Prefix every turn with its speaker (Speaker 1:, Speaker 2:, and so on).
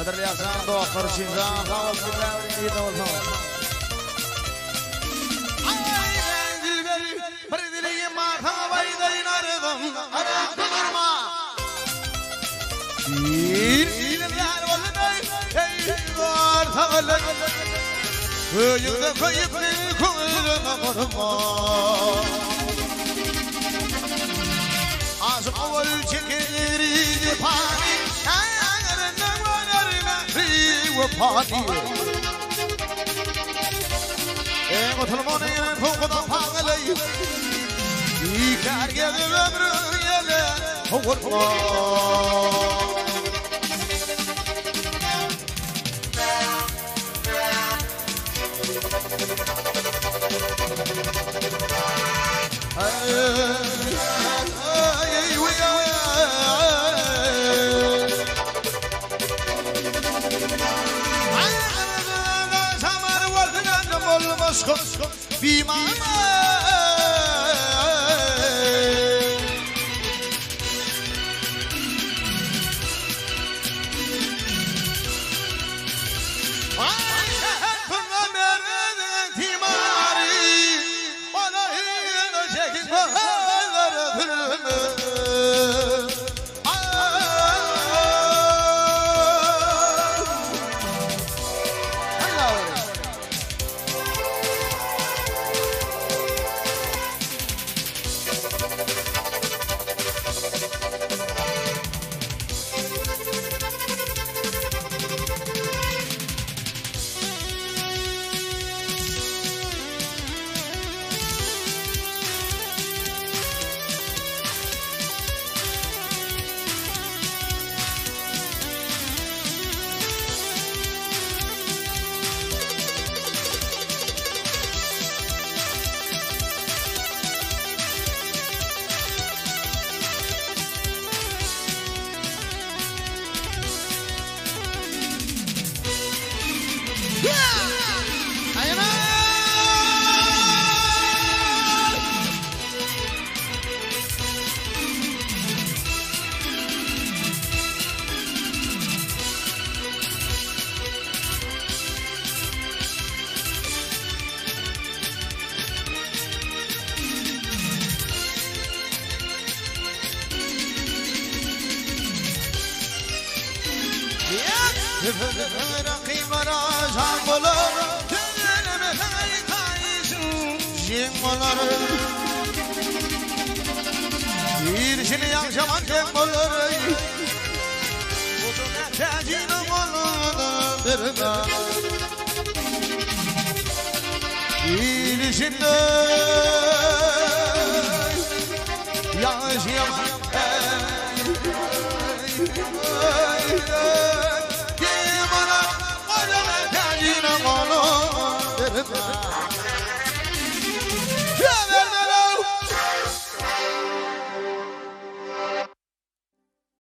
Speaker 1: terlihat dokter cinta kawal kita ini tahu. Berdiri mata bayi dari naredam ada durma. Ini lihat wajah ini luar thalan. Yüzde kayıp bir kuyruğuna vurma. Az avul çekeri pani, ayağına varına riva pani. Oturmanın kokudan pangalayı, yıkar gelir ömrün yele vurma. İrişini yaşaman tek olur. Uzun etecini bulundur. İrişinde